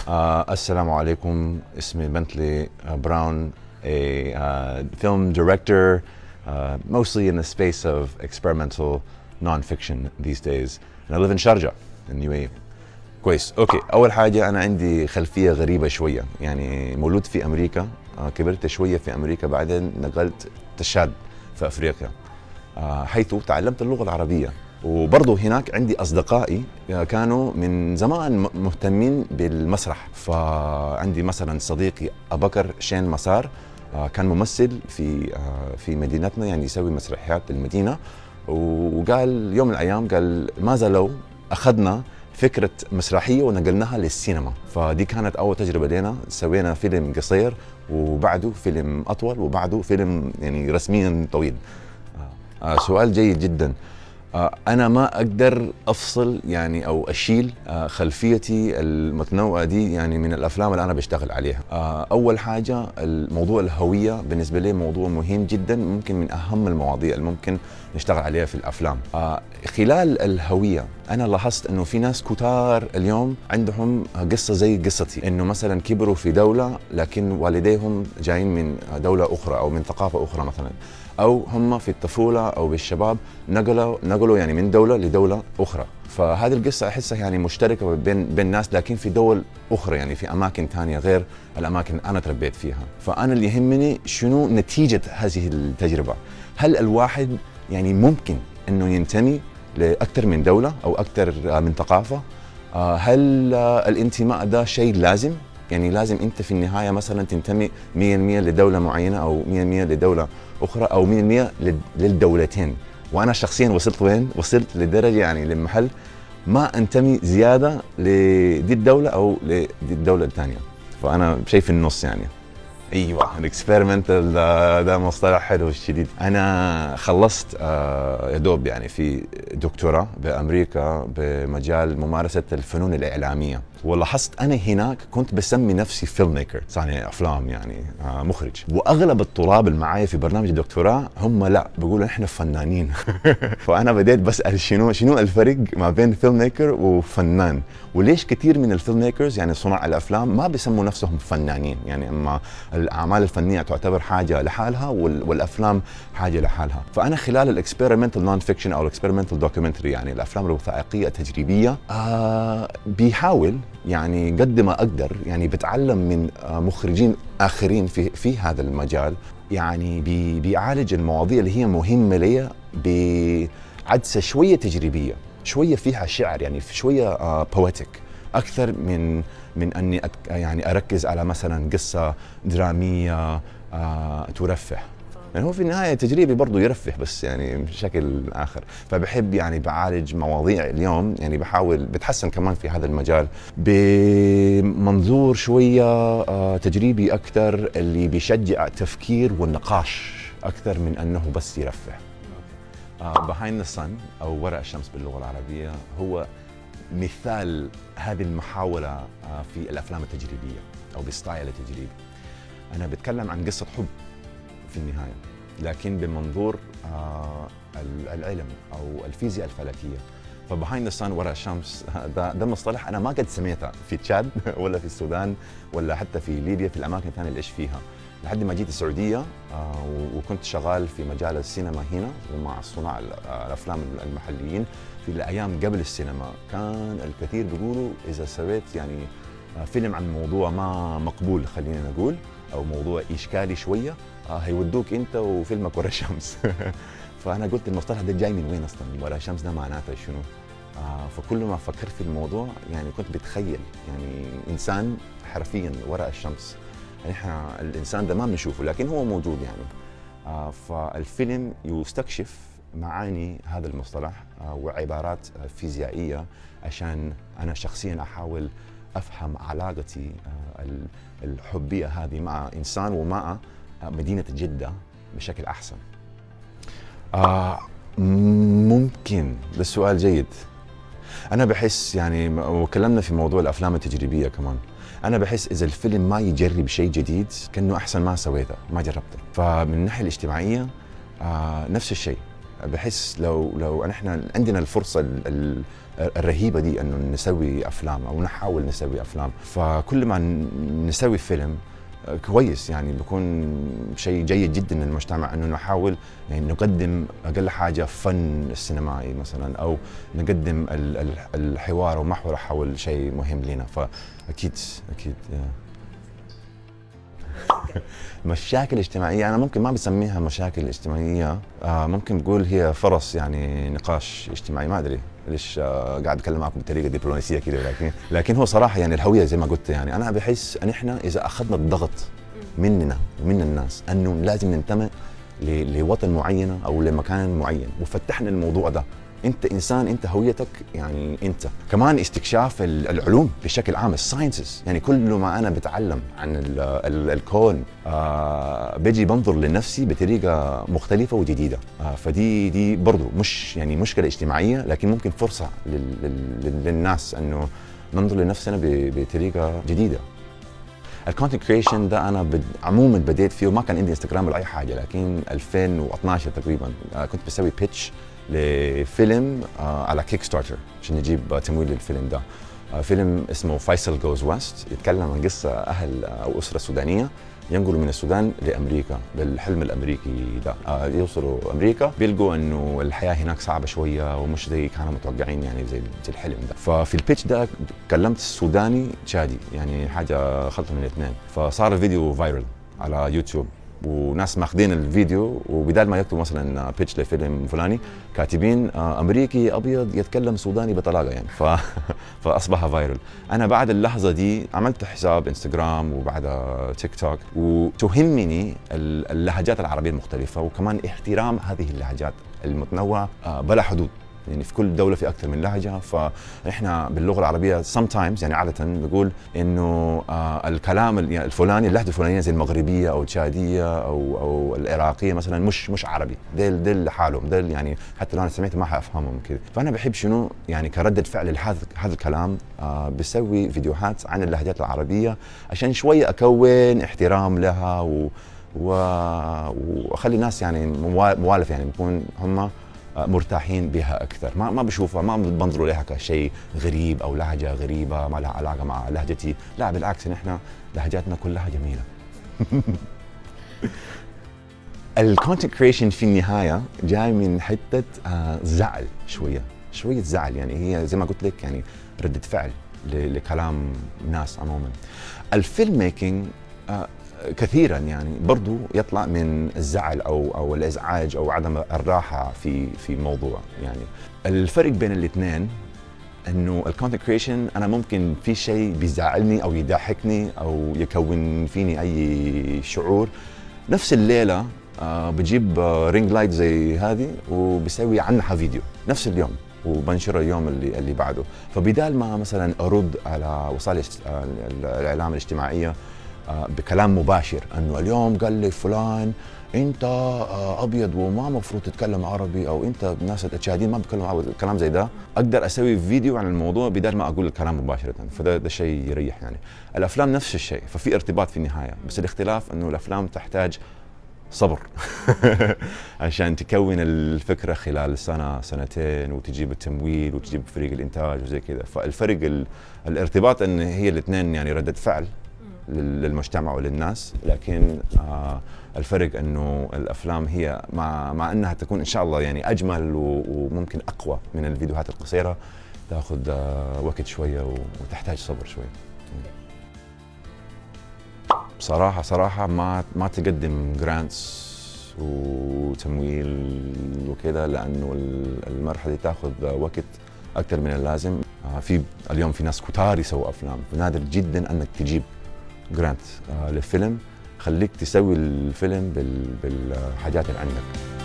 Assalamu alaikum. Ismi Bentley Brown, a film director, mostly in the space of experimental non-fiction these days. And I live in Sharjah in UAE. كويس. اوكي، اول حاجه انا عندي خلفيه غريبه شويه، يعني مولود في امريكا، كبرت شويه في امريكا، بعدين نقلت تشاد في افريقيا، حيث تعلمت اللغه العربيه. وبرضه هناك عندي اصدقائي كانوا من زمان مهتمين بالمسرح، فعندي مثلا صديقي ابكر شين مسار، كان ممثل في مدينتنا، يعني يسوي مسرحيات المدينه، وقال يوم من الايام قال ماذا لو اخذنا فكرة مسرحية ونقلناها للسينما. فدي كانت أول تجربة لنا، سوينا فيلم قصير وبعده فيلم أطول وبعده فيلم يعني رسميا طويل. سؤال جيد جدا. أنا ما أقدر أفصل يعني أو أشيل خلفيتي المتنوعة دي يعني من الأفلام اللي أنا بشتغل عليها. أول حاجة الموضوع الهوية بالنسبة لي موضوع مهم جدا، ممكن من أهم المواضيع اللي ممكن نشتغل عليها في الأفلام. خلال الهوية أنا لاحظت أنه في ناس كتار اليوم عندهم قصة زي قصتي، أنه مثلا كبروا في دولة لكن والديهم جايين من دولة أخرى أو من ثقافة أخرى مثلا، أو هم في الطفولة أو بالشباب نقلوا يعني من دولة لدولة أخرى. فهذه القصة أحسها يعني مشتركة بين ناس لكن في دول أخرى، يعني في أماكن تانية غير الأماكن اللي أنا تربيت فيها. فأنا اللي يهمني شنو نتيجة هذه التجربة. هل الواحد يعني ممكن أنه ينتمي لأكثر من دولة أو أكثر من ثقافة؟ هل الانتماء ده شيء لازم؟ يعني لازم أنت في النهاية مثلا تنتمي 100% لدولة معينة أو 100% لدولة أخرى أو 100% للدولتين؟ وأنا شخصيا وصلت وين؟ وصلت لدرجة يعني لمحل ما أنتمي زيادة لدي الدولة أو لدي الدولة الثانية، فأنا شيء في النص يعني. ايوه، الاكسبيرمنتال ده مصطلح حلو الشديد. انا خلصت يا دوب يعني في دكتوراه بامريكا بمجال ممارسه الفنون الاعلاميه، ولاحظت انا هناك كنت بسمي نفسي فيلم ميكر، صانع افلام يعني مخرج، واغلب الطلاب اللي معايا في برنامج الدكتوراه هم لا بيقولوا احنا فنانين. فانا بديت بسال شنو الفرق ما بين فيلم ميكر وفنان، وليش كثير من الفيلم ميكرز يعني صناع الافلام ما بيسموا نفسهم فنانين، يعني اما الاعمال الفنيه تعتبر حاجه لحالها والافلام حاجه لحالها. فانا خلال الاكسبيرمنتال نون فيكشن او الاكسبيرمنتال دوكيومنتري، يعني الافلام الوثائقيه التجريبيه، بيحاول يعني قد ما اقدر يعني بتعلم من مخرجين اخرين في هذا المجال، يعني بيعالج المواضيع اللي هي مهمه لي بعدسه شويه تجريبيه، شويه فيها شعر، يعني شويه بويتيك اكثر من اني يعني اركز على مثلا قصه دراميه ترفه. يعني هو في النهايه تجريبي برضه يرفه بس يعني بشكل اخر. فبحب يعني بعالج مواضيع اليوم، يعني بحاول بتحسن كمان في هذا المجال بمنظور شويه تجريبي اكثر، اللي بيشجع التفكير والنقاش اكثر من انه بس يرفه. Behind the Sun أو وراء الشمس باللغة العربية هو مثال هذه المحاولة في الأفلام التجريبية أو بالستايل التجريبي. أنا بتكلم عن قصة حب في النهاية، لكن بمنظور العلم أو الفيزياء الفلكية. فبهايند ذا سان وراء الشمس ده مصطلح أنا ما قد سمعته في تشاد ولا في السودان ولا حتى في ليبيا، في الأماكن الثانية اللي إيش فيها، لحد ما جيت السعودية وكنت شغال في مجال السينما هنا مع صناع الأفلام المحليين. في الأيام قبل السينما كان الكثير بيقولوا إذا سويت يعني فيلم عن موضوع ما مقبول خلينا نقول، أو موضوع إشكالي شوية، هيودوك أنت وفيلمك وراء الشمس. فأنا قلت المصطلح ده جاي من وين أصلاً؟ وراء الشمس ده معناته شنو؟ فكل ما فكرت في الموضوع يعني كنت بتخيل يعني إنسان حرفياً وراء الشمس، يعني احنا الانسان ده ما بنشوفه لكن هو موجود يعني. فالفيلم يستكشف معاني هذا المصطلح وعبارات فيزيائيه، عشان انا شخصيا احاول افهم علاقتي الحبيه هذه مع انسان ومع مدينه جده بشكل احسن. ممكن، ده سؤال جيد. انا بحس يعني، وكلمنا في موضوع الافلام التجريبيه كمان، انا بحس اذا الفيلم ما يجرب شيء جديد كانه احسن ما سويته ما جربته. فمن الناحيه الاجتماعيه نفس الشيء، بحس لو احنا عندنا الفرصه الرهيبة دي انه نسوي افلام او نحاول نسوي افلام. فكل ما نسوي فيلم كويس يعني بيكون شيء جيد جدا للمجتمع، انه نحاول يعني نقدم اقل حاجه فن السينمائي مثلا، او نقدم الحوار ومحور حول شيء مهم لنا. فاكيد اكيد مشاكل اجتماعيه انا ممكن ما بسميها مشاكل اجتماعيه، ممكن نقول هي فرص يعني نقاش اجتماعي. ما ادري ليش قاعد اتكلم معكم بطريقه دبلوماسيه كده، لكن هو صراحه يعني الهويه زي ما قلت، يعني انا بحس ان احنا اذا اخذنا الضغط مننا ومن الناس انه لازم ننتمي لوطن معينه او لمكان معين، وفتحنا الموضوع ده، انت انسان، انت هويتك، يعني انت كمان استكشاف العلوم بشكل عام، الساينسز. يعني كل ما انا بتعلم عن الكون بيجي بنظر لنفسي بطريقه مختلفه وجديده. فدي برضو مش يعني مشكله اجتماعيه، لكن ممكن فرصه للناس انه ننظر لنفسنا بطريقه جديده. الكونتنت كريشن ده انا عموما بديت فيه، وما كان عندي انستغرام ولا اي حاجه، لكن 2012 تقريبا كنت بسوي بيتش لفيلم على كيك ستارتر عشان نجيب تمويل للفيلم ده. فيلم اسمه فيصل جوز ويست، يتكلم عن قصه اهل او اسره سودانيه ينقلوا من السودان لامريكا بالحلم الامريكي ده. يوصلوا امريكا بيلقوا انه الحياه هناك صعبه شويه ومش زي كانوا متوقعين، يعني زي الحلم ده. ففي البيتش ده كلمت السوداني تشادي، يعني حاجه خلطه من الاثنين. فصار الفيديو فايرل على يوتيوب، وناس ماخذين الفيديو وبدال ما يكتبوا مثلا بيتش لفيلم فلاني كاتبين امريكي ابيض يتكلم سوداني بطلاقه يعني. فاصبح فايرل. انا بعد اللحظه دي عملت حساب انستغرام وبعدها تيك توك، وتهمني اللهجات العربيه المختلفه، وكمان احترام هذه اللهجات المتنوعه بلا حدود. يعني في كل دولة في أكثر من لهجة، فإحنا باللغة العربية sometimes يعني عادة نقول إنه الكلام الفلاني، اللهجة الفلانية زي المغربية أو التشادية أو العراقية مثلا مش عربي، ديل لحالهم، ديل يعني حتى لو أنا سمعته ما حأفهمهم كذا. فأنا بحب شنو يعني كردة فعل لهذا الكلام بسوي فيديوهات عن اللهجات العربية عشان شوية أكون احترام لها وأخلي الناس يعني موالف، يعني بيكون هم مرتاحين بها اكثر. ما بشوفها، ما بنظروا لها كشيء غريب او لهجه غريبه ما لها علاقه مع لهجتي، لا بالعكس، نحن لهجاتنا كلها جميله. الكونتنت كريشن في النهايه جاي من حته زعل، شويه زعل، يعني هي زي ما قلت لك يعني رده فعل لكلام ناس عموما. الفيلم ميكينج كثيرا يعني برضو يطلع من الزعل او الازعاج او عدم الراحه في موضوع. يعني الفرق بين الاثنين انه الكونتنت كريشن انا ممكن في شيء بيزعلني او يضحكني او يكون فيني اي شعور، نفس الليله بجيب رينج لايت زي هذه وبسوي عنها فيديو نفس اليوم وبنشره اليوم اللي بعده. فبدال ما مثلا ارد على وسائل الاعلام الاجتماعيه بكلام مباشر انه اليوم قال لي فلان انت ابيض وما مفروض تتكلم عربي، او انت ناس التشادين ما بيتكلموا عربي، كلام زي ده، اقدر اسوي فيديو عن الموضوع بدل ما اقول الكلام مباشره. فده شيء يريح. يعني الافلام نفس الشيء، ففي ارتباط في النهايه، بس الاختلاف انه الافلام تحتاج صبر عشان تكون الفكره خلال سنه سنتين وتجيب التمويل وتجيب فريق الانتاج وزي كذا. الفرق الارتباط ان هي الاثنين يعني رده فعل للمجتمع وللناس، لكن الفرق انه الافلام هي مع انها تكون ان شاء الله يعني اجمل وممكن اقوى من الفيديوهات القصيره، تاخذ وقت شويه وتحتاج صبر شويه. صراحه ما تقدم جرانتس وتمويل وكذا، لانه المرحله دي تاخذ وقت اكثر من اللازم. اليوم في ناس كتار يسووا افلام، نادر جدا انك تجيب جرانت لفيلم. خليك تسوي الفيلم بالحاجات اللي عندك.